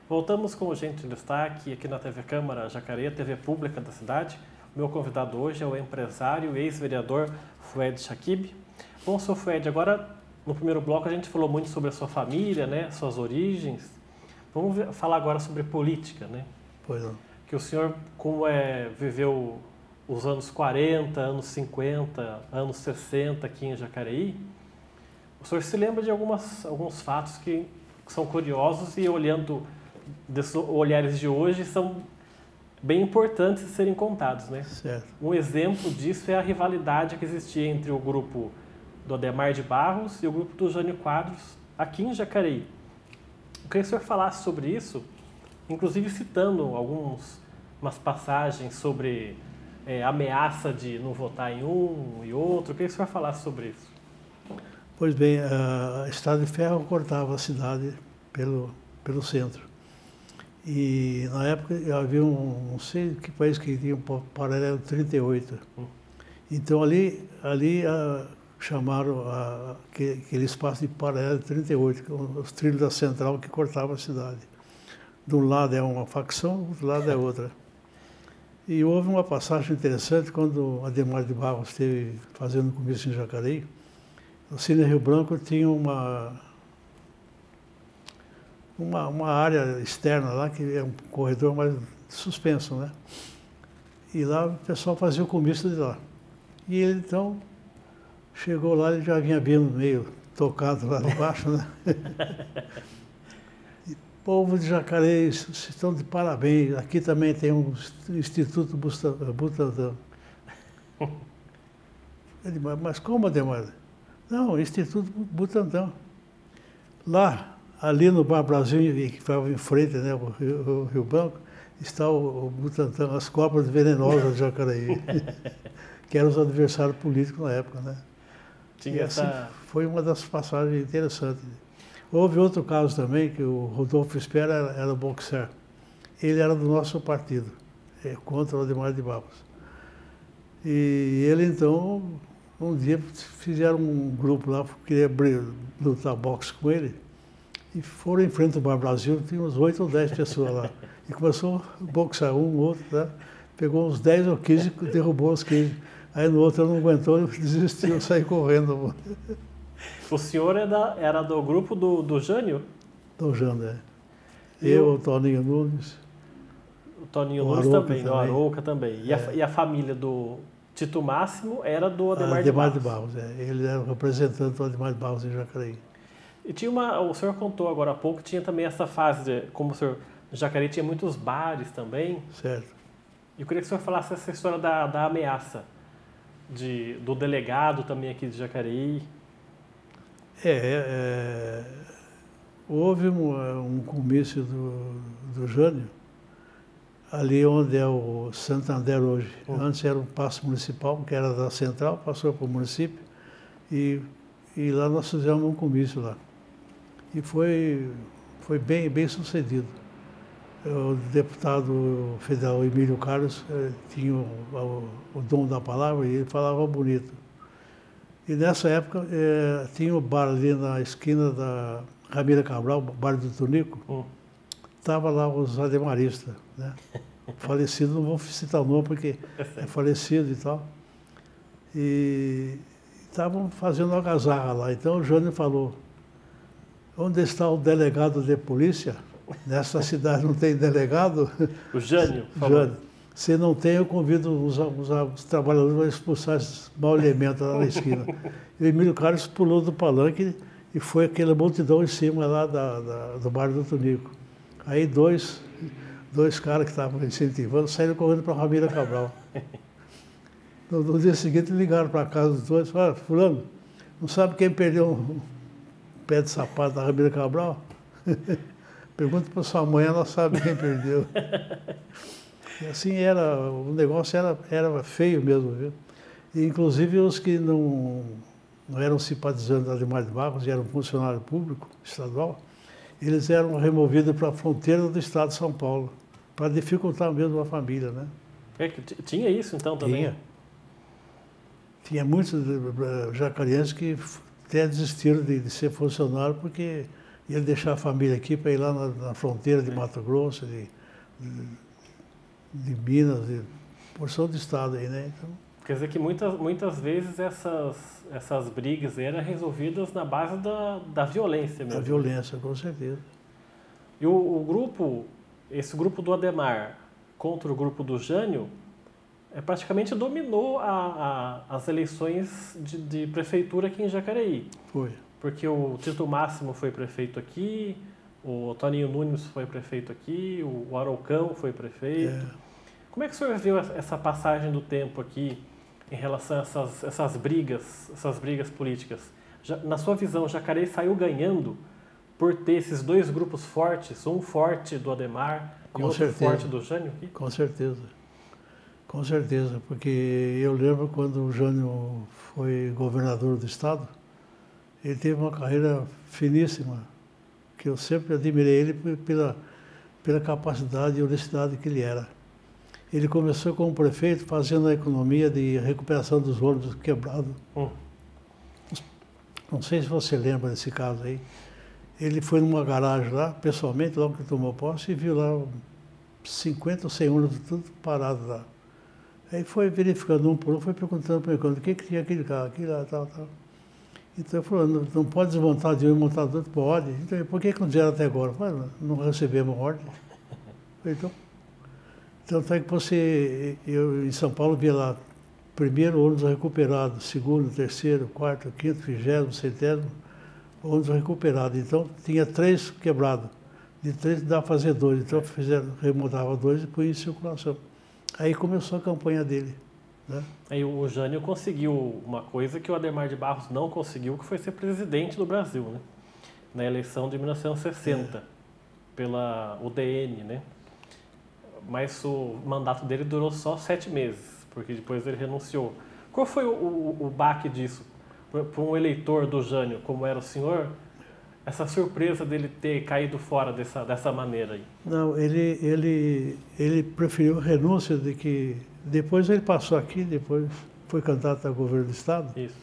Voltamos com o Gente em Destaque aqui na TV Câmara Jacareí, a TV pública da cidade. O meu convidado hoje é o empresário e ex-vereador Fued Chakib. Bom, seu Fued, agora no primeiro bloco a gente falou muito sobre a sua família, né, suas origens. Vamos falar agora sobre política, né? Pois não. Que o senhor, viveu os anos 40, anos 50, anos 60 aqui em Jacareí, o senhor se lembra de alguns fatos que são curiosos e olhando desses olhares de hoje são bem importantes de serem contados, né? Certo. Um exemplo disso é a rivalidade que existia entre o grupo do Adhemar de Barros e o grupo do Jânio Quadros aqui em Jacareí. Eu queria que o senhor falasse sobre isso, inclusive citando umas passagens sobre ameaça de não votar em um e outro. Eu queria que o senhor falasse sobre isso. Pois bem, a Estrada de Ferro cortava a cidade pelo centro. E na época havia não sei que país que tinha um paralelo 38. Então ali chamaram aquele espaço de paralelo 38, os trilhos da central que cortavam a cidade. De um lado é uma facção, do outro lado é outra. E houve uma passagem interessante quando Adhemar de Barros esteve fazendo comício em Jacareí. O Cine Rio Branco tinha uma área externa lá, que é um corredor mais suspenso, né? E lá o pessoal fazia o comício de lá. E ele, então, chegou lá, ele já vinha vindo meio tocado lá embaixo, né? E, povo de Jacareí, vocês estão de parabéns. Aqui também tem um Instituto Butantan. Ele, mas como, Adhemar? Não, Instituto Butantan. Lá, ali no Bar Brasil, que ficava em frente, né, o Rio Branco, está o Butantan, as cobras venenosas de Jacareí, que eram os adversários políticos na época, né? Tinha assim, foi uma das passagens interessantes. Houve outro caso também, que o Rodolfo Espera era boxer. Ele era do nosso partido, contra o Adhemar de Barros. E ele, então, um dia fizeram um grupo lá, queria lutar boxe com ele, e foram em frente ao Bar Brasil, tinha uns 8 ou 10 pessoas lá. E começou a boxear um, outro, né? Pegou uns 10 ou 15 e derrubou os 15. Aí no outro não aguentou, desistiu, saiu correndo. O senhor era do grupo do Jânio? Do Jânio, é. Eu, o Toninho Nunes. O Toninho Nunes também, o Arouca também. E a família do Tito Máximo era do Adhemar de Barros? Adhemar de Barros, Ele era o representante do Adhemar de Barros em Jacareí. E tinha o senhor contou agora há pouco, tinha também essa fase, como o senhor, no Jacareí tinha muitos bares também. Certo. E eu queria que o senhor falasse essa história da ameaça do delegado também aqui de Jacareí. Houve um comício do Jânio, ali onde é o Santander hoje. Antes era um paço municipal, que era da central, passou para o município, e lá nós fizemos um comício lá. E foi bem sucedido. O deputado federal Emílio Carlos tinha o dom da palavra e ele falava bonito. E nessa época tinha um bar ali na esquina da Ramira Cabral, o bar do Tonico. Estava lá os ademaristas, né? Falecido, não vou citar o nome porque é falecido e tal. E estavam fazendo uma algazarra lá. Então o Jânio falou: onde está o delegado de polícia? Nessa cidade não tem delegado? O Jânio? Jânio. Se não tem, eu convido os trabalhadores a expulsar esses mau elementos lá na esquina. E o Emílio Carlos pulou do palanque e foi aquela multidão em cima lá do bar do Tonico. Aí dois caras que estavam incentivando saíram correndo para a Ramira Cabral. No dia seguinte ligaram para a casa dos dois e falaram: fulano, não sabe quem perdeu um pé de sapato da Ramira Cabral? Pergunta para sua mãe, ela sabe quem perdeu. E assim o negócio era feio mesmo, viu? E, inclusive os que não eram simpatizantes da Adhemar de Barros e eram funcionário público estadual, eles eram removidos para a fronteira do estado de São Paulo, para dificultar mesmo a família, né? Tinha isso então também? Tinha muitos jacareienses que até desistiram de ser funcionário porque E ele deixar a família aqui para ir lá na fronteira de Mato Grosso, de Minas, de porção de estado aí, né? Então, quer dizer que muitas vezes essas brigas eram resolvidas na base da violência mesmo. Da violência, com certeza. E esse grupo do Adhemar contra o grupo do Jânio, praticamente dominou as eleições de prefeitura aqui em Jacareí. Foi. Porque o Tito Máximo foi prefeito aqui, o Toninho Nunes foi prefeito aqui, o Araucão foi prefeito. Como é que o senhor viu essa passagem do tempo aqui em relação a essas brigas políticas? Na sua visão, Jacareí saiu ganhando por ter esses dois grupos fortes, um forte do Adhemar e outro forte do Jânio aqui? Com certeza. Com certeza, porque eu lembro quando o Jânio foi governador do estado, ele teve uma carreira finíssima, que eu sempre admirei ele pela capacidade e honestidade que ele era. Ele começou como prefeito fazendo a economia de recuperação dos ônibus quebrados. Não sei se você lembra desse caso aí. Ele foi numa garagem lá, pessoalmente, logo que tomou posse, e viu lá 50 ou 100 ônibus tudo parado lá. Aí foi verificando um por um, foi perguntando para o que tinha aquele carro, aquilo lá, tal. Então ele falou, não pode desmontar de um e montar do outro? Pode. Então, por que não fizeram até agora? Eu falei, não recebemos ordem. Então é que eu em São Paulo via lá, primeiro ônibus recuperado, segundo, terceiro, quarto, quinto, 20º, 100º, ônibus recuperado. Então tinha 3 quebrados. De 3 dá para fazer 2. Então remontava 2 e põe em circulação. Aí começou a campanha dele. Né? Aí o Jânio conseguiu uma coisa que o Adhemar de Barros não conseguiu, que foi ser presidente do Brasil, né? Na eleição de 1960, pela UDN, né? Mas o mandato dele durou só 7 meses, porque depois ele renunciou. Qual foi o baque disso? Para um eleitor do Jânio, como era o senhor, essa surpresa dele ter caído fora dessa maneira aí? Não, ele preferiu a renúncia de que... Depois ele passou aqui, depois foi candidato a governo do estado. Isso.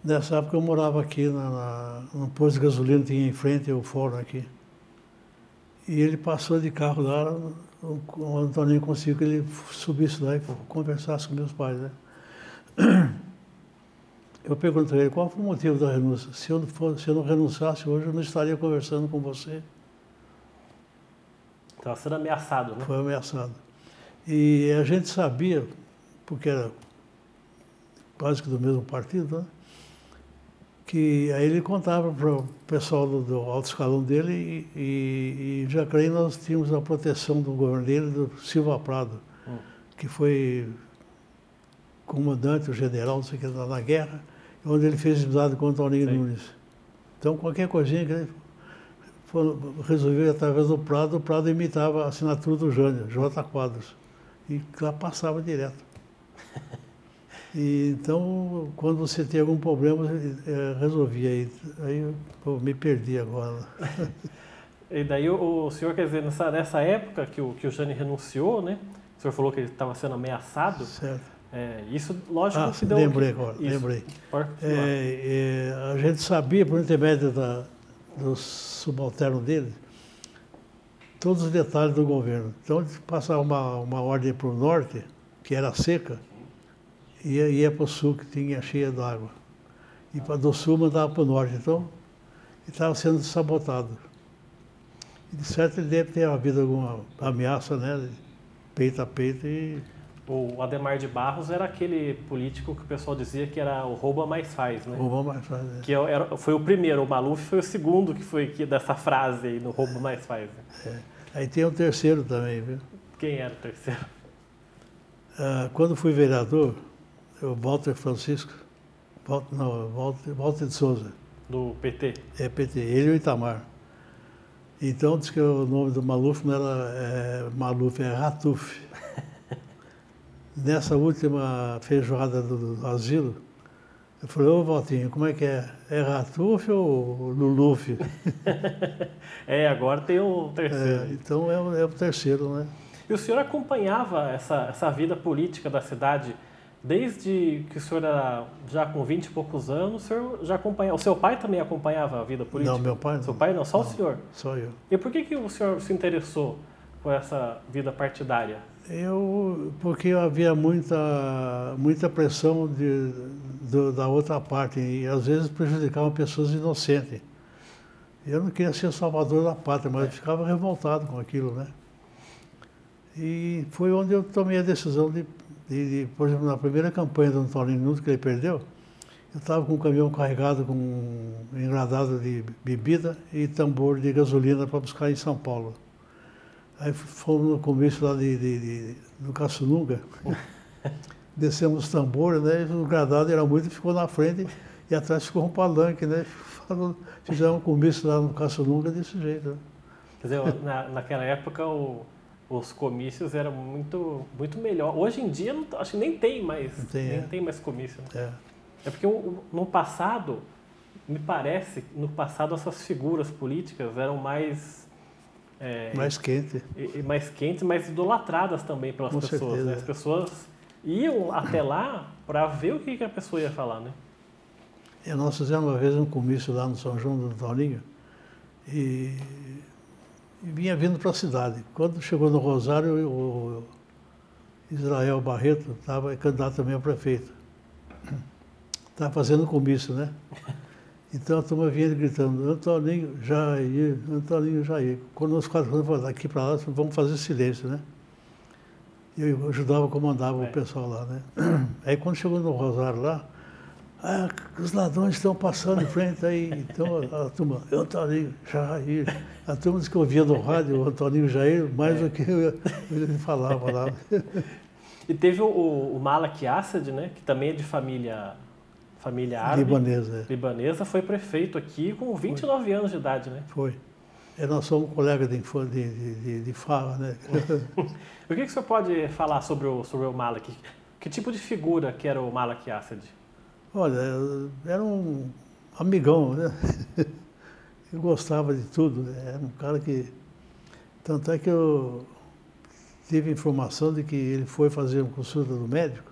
Nessa época eu morava aqui no posto de gasolina, tinha em frente o fórum aqui. E ele passou de carro lá, o Antoninho conseguiu que ele subisse lá e conversasse com meus pais, né? Eu perguntei a ele qual foi o motivo da renúncia. Se eu não renunciasse hoje, eu não estaria conversando com você. Estava sendo ameaçado, né? Foi ameaçado. E a gente sabia, porque era quase que do mesmo partido, né? Que aí ele contava para o pessoal do alto escalão dele e em Jacareí nós tínhamos a proteção do governo dele, do Silva Prado, que foi comandante, o general, não sei o que, na guerra, onde ele fez amizade com o Toninho Nunes. Então qualquer coisinha que ele resolveu através do Prado, o Prado imitava a assinatura do Jânio, J. Quadros, e lá passava direto. E, então, quando você tem algum problema, resolvia. Aí eu me perdi agora. E daí o senhor, quer dizer, nessa época que o Jânio renunciou, né? O senhor falou que ele estava sendo ameaçado. Certo. Isso, lógico, que deu... Lembrei agora, lembrei. A gente sabia, por intermédio do subalterno dele, todos os detalhes do governo. Então, ele passava uma ordem para o norte, que era seca, e ia para o sul, que tinha cheia d'água. E do sul mandava para o norte. Então, ele estava sendo sabotado. E, de certo, ele deve ter havido alguma ameaça, né? Peito a peito e... O Adhemar de Barros era aquele político que o pessoal dizia que era o rouba mais faz, né? Rouba mais faz, Que foi o primeiro, o Maluf foi o segundo que foi dessa frase aí, no rouba mais faz. Né? Aí tem o terceiro também, viu? Quem era o terceiro? Quando fui vereador, o Walter Francisco, Walter de Souza. Do PT? É, PT, ele e o Itamar. Então, diz que o nome do Maluf não era Maluf, é Ratuf. Nessa última feijoada do asilo, eu falei, ô Valtinho, como é que é? É Ratuf ou Luluf? Agora tem o terceiro. Então é o terceiro, né? E o senhor acompanhava essa vida política da cidade Desde que o senhor era já com 20 e poucos anos, o senhor já acompanhava. O seu pai também acompanhava a vida política? Não, meu pai não. Seu pai não, só não, o senhor? Só eu. E por que o senhor se interessou por essa vida partidária? Porque havia muita pressão da outra parte e às vezes prejudicavam pessoas inocentes. Eu não queria ser salvador da pátria, mas eu ficava revoltado com aquilo, né? E foi onde eu tomei a decisão por exemplo, na primeira campanha do Antônio Nunes, que ele perdeu, eu estava com um caminhão carregado com um engradado de bebida e tambor de gasolina para buscar em São Paulo. Aí fomos no comício lá do Caçununga, descemos os tambores, né? O engradado era muito, ficou na frente e atrás ficou um palanque, né? Fizemos um comício lá no Caçununga desse jeito. Né? Quer dizer, naquela época os comícios eram muito melhor. Hoje em dia, acho que nem tem mais, tem mais comício. Né? É porque no passado, me parece, essas figuras políticas eram mais... mais quente. Mais quentes, mais idolatradas também pelas Com pessoas. certeza, Né? As pessoas iam até lá para ver o que a pessoa ia falar, né? Nós fizemos uma vez um comício lá no São João do Toninho e vinha vindo para a cidade. Quando chegou no Rosário, o Israel Barreto estava candidato também a prefeito. Estava fazendo comício, né? Então a turma vinha gritando, Antoninho Jair, Antoninho Jair. Quando nós falamos daqui para lá, vamos fazer silêncio, né? E eu ajudava, comandava o pessoal lá, né? Aí quando chegou no Rosário lá, os ladrões estão passando em frente aí. Então a turma, Antoninho Jair. A turma disse que ouvia no rádio o Antoninho Jair mais do que ele falava lá. E teve o Malak Assad, né? Que também é de família árabe. Libanesa. Libanesa, foi prefeito aqui com 29 anos de idade, né? Foi. Nós somos colegas de fala, né? O que o senhor pode falar sobre o Malak? Que tipo de figura que era o Malak Assad? Olha, era um amigão, né? Eu gostava de tudo, né? Era um cara que... Tanto é que eu tive informação de que ele foi fazer uma consulta do médico.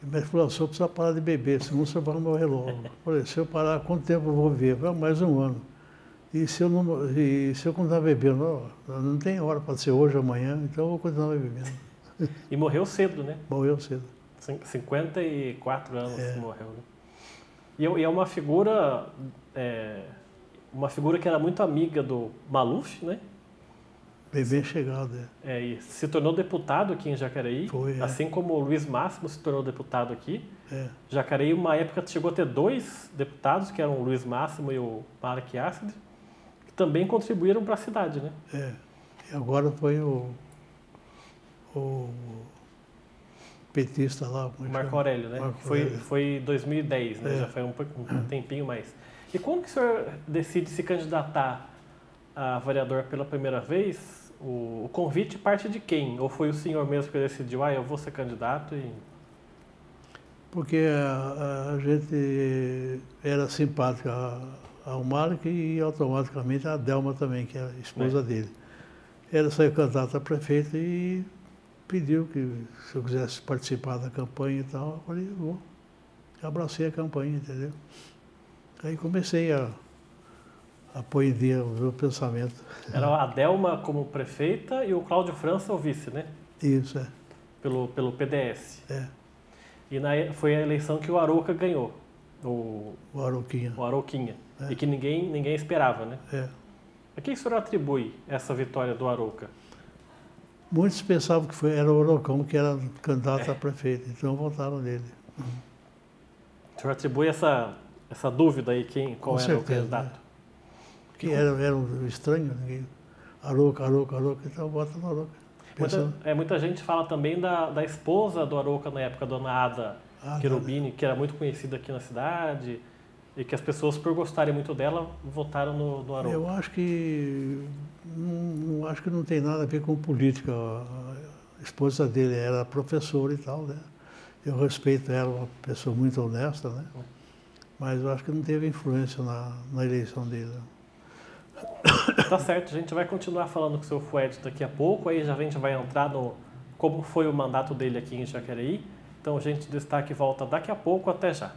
O médico falou, o senhor precisa parar de beber, senão o senhor vai morrer logo. Eu falei, se eu parar, quanto tempo eu vou viver? Mais um ano. E se eu continuar bebendo? Não tem hora, pode ser hoje, amanhã, então eu vou continuar bebendo. E morreu cedo, né? Morreu cedo. 54 anos morreu, né? E é uma figura que era muito amiga do Maluf, né? Bem chegado, e se tornou deputado aqui em Jacareí, Foi, assim como o Luiz Máximo se tornou deputado aqui. Jacareí, uma época, chegou a ter 2 deputados, que eram o Luiz Máximo e o Malak Assad, que também contribuíram para a cidade, né? E agora foi o petista lá. O Marco Aurélio, né? Foi em 2010, né? Já foi um tempinho mais. E quando que o senhor decide se candidatar a vereador pela primeira vez? O convite parte de quem? Ou foi o senhor mesmo que decidiu, eu vou ser candidato e... Porque a gente era simpática ao Malak e automaticamente a Delma também, que é a esposa dele. Ela saiu candidata a prefeita e pediu que se eu quisesse participar da campanha e tal, eu falei, vou. Abracei a campanha, entendeu? Aí comecei a pôr em dia o meu pensamento. Era a Delma como prefeita e o Cláudio França o vice, né? Isso, Pelo PDS. E foi a eleição que o Arouca ganhou. O Arouquinha. O Arouquinha. E que ninguém esperava, né? A quem o senhor atribui essa vitória do Arouca? Muitos pensavam que era o Aroucão que era candidato a prefeito, então votaram nele. O senhor atribui essa dúvida aí, qual era o candidato? Que era um estranho, ninguém. Arouca, então vota no Arouca. Muita gente fala também da esposa do Arouca na época, Dona Ada Cherubini, que era muito conhecida aqui na cidade, e que as pessoas, por gostarem muito dela, votaram no Arouca. Eu acho que não tem nada a ver com política. A esposa dele era professora e tal, né? Eu respeito ela, uma pessoa muito honesta, né? Mas eu acho que não teve influência na eleição dele. Tá certo, a gente vai continuar falando com o seu Fued daqui a pouco, aí já a gente vai entrar no como foi o mandato dele aqui em Jacareí. Então, Gente de Destaque volta daqui a pouco. Até já.